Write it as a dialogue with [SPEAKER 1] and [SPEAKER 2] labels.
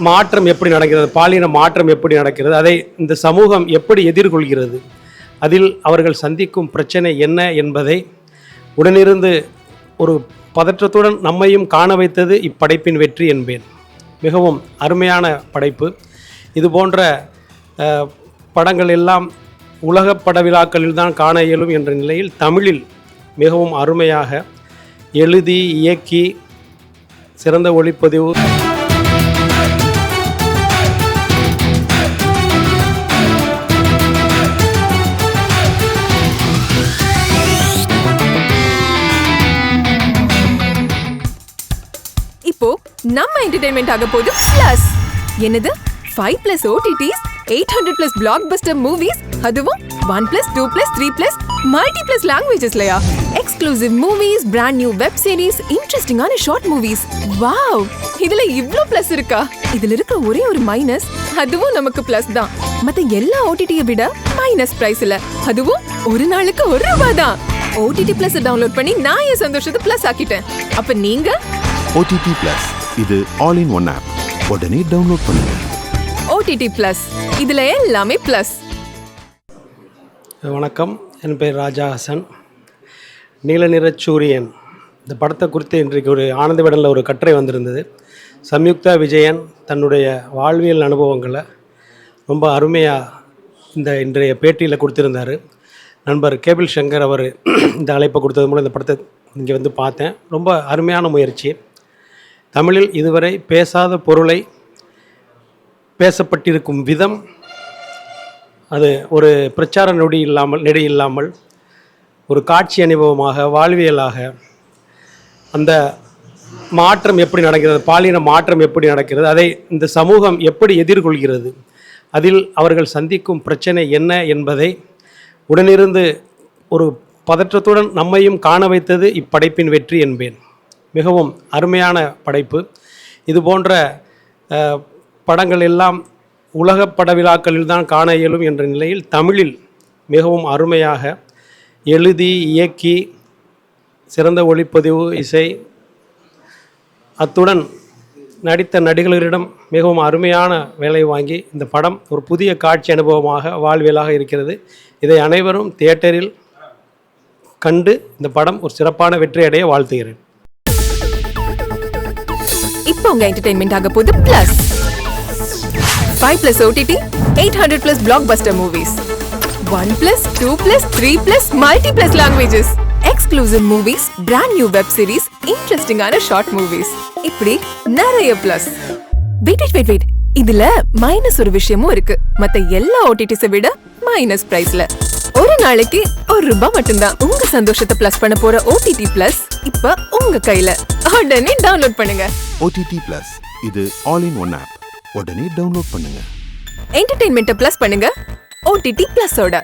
[SPEAKER 1] மாற்றம் எப்படி நடக்கிறது, பாலின மாற்றம் எப்படி நடக்கிறது, அதை இந்த சமூகம் எப்படி எதிர்கொள்கிறது, அதில் அவர்கள் சந்திக்கும் பிரச்சனை என்ன என்பதை உடனிருந்து ஒரு பதற்றத்துடன் நம்மையும் காண வைத்தது இப்படைப்பின் வெற்றி என்பேன். மிகவும் அருமையான படைப்பு. இது போன்ற படங்கள் எல்லாம் உலக பட விழாக்களில் தான் காண இயலும் என்ற நிலையில் தமிழில் மிகவும் அருமையாக எழுதி இயக்கி சிறந்த ஒளிப்பதிவு
[SPEAKER 2] இப்போ நம்ம என்டர்டெயின்மெண்ட் ஆக போகுது பிளஸ். என்னது 5+ OTTs, 800+ blockbuster movies, அதுவும் 1+, 2+, 3+, multi+ languagesலயா? Exclusive movies, brand new web series, இன்ட்ரெஸ்டிங்கான ஷார்ட் மூவிஸ். வாவ், இதுல இவ்ளோ பிளஸ் இருக்கா? இதுல இருக்க ஒரே ஒரு மைனஸ், அதுவும் நமக்கு பிளஸ் தான். மத்த எல்லா OTT-யை விட மைனஸ் பிரைஸ்ல, அதுவும் ஒரு நாளுக்கு ₹1 தான். OTT Plus டவுன்லோட் பண்ணி நான் என் சந்தோஷத்தை பிளஸ் ஆக்கிட்டேன். அப்ப நீங்க
[SPEAKER 3] OTT Plus இது ஆல் இன் ஒன் ஆப். உடனே டவுன்லோட் பண்ணுங்க.
[SPEAKER 2] OTT Plus இதுல எல்லாமே பிளஸ்.
[SPEAKER 1] வணக்கம், என் பேர் ராஜா ஹசன். நீல நிற சூரியன் இந்த படத்தை குறித்து இன்றைக்கு ஒரு ஆனந்த விடலில் ஒரு கட்டுரை வந்திருந்தது. சம்யுக்தா விஜயன் தன்னுடைய வாழ்வியல் அனுபவங்களை ரொம்ப அருமையாக இன்றைய பேட்டியில் கொடுத்துருந்தார். நண்பர் கேபிள் சங்கர் அவர் இந்த அழைப்பை கொடுத்தது மூலம் இந்த படத்தை இங்கே வந்து பார்த்தேன். ரொம்ப அருமையான முயற்சி. தமிழில் இதுவரை பேசாத பொருளை பேசப்பட்டிருக்கும் விதம், அது ஒரு பிரச்சார நெடி இல்லாமல் ஒரு காட்சி அனுபவமாக வாழ்வியலாக அந்த மாற்றம் எப்படி நடக்கிறது, பாலின மாற்றம் எப்படி நடக்கிறது, அதை இந்த சமூகம் எப்படி எதிர்கொள்கிறது, அதில் அவர்கள் சந்திக்கும் பிரச்சனை என்ன என்பதை உடனிருந்து ஒரு பதற்றத்துடன் நம்மையும் காண வைத்தது இப்படைப்பின் வெற்றி என்பேன். மிகவும் அருமையான படைப்பு. இது போன்ற படங்கள் எல்லாம் உலக பட விழாக்களில் தான் காண இயலும் என்ற நிலையில் தமிழில் மிகவும் அருமையாக எழுதி இயக்கி சிறந்த ஒளிப்பதிவு, இசை, அத்துடன் நடித்த நடிகர்களிடம் மிகவும் அருமையான வேலை வாங்கி இந்த படம் ஒரு புதிய காட்சி அனுபவமாக வாழ்வியலாக இருக்கிறது. இதை அனைவரும் தியேட்டரில் கண்டு இந்த படம் ஒரு சிறப்பான வெற்றி அடைய வாழ்த்துகிறேன்.
[SPEAKER 2] இப்போ உங்க என்டர்டெயின்மெண்ட் ஆக போகுது plus. 5+ OTT, 800+ blockbuster movies, 1+, 2+, 3+, multi+ languages, exclusive movies, brand new web series, இன்ட்ரெஸ்டிங்கான ஷார்ட் மூவிஸ், இப்படி நிறைய பிளஸ். வெயிட், இதுல மைனஸ் ஒரு விஷயமும் இருக்கு. மத்த எல்லா OTTs-ஐ விட மைனஸ் பிரைஸ்ல ஒரு நாளைக்கு ₹1 மட்டும்தான். உங்க சந்தோஷத்தை பிளஸ் பண்ண போற OTT Plus இப்ப உங்க கையில. உடனே டவுன்லோட் பண்ணுங்க.
[SPEAKER 3] OTT Plus இது ஆல் இன் ஒன் ஆப். உடனே டவுன்லோட் பண்ணுங்க.
[SPEAKER 2] என்டர்டெயின்மெண்ட்டை பிளஸ் பண்ணுங்க OTT Plus-ஓட.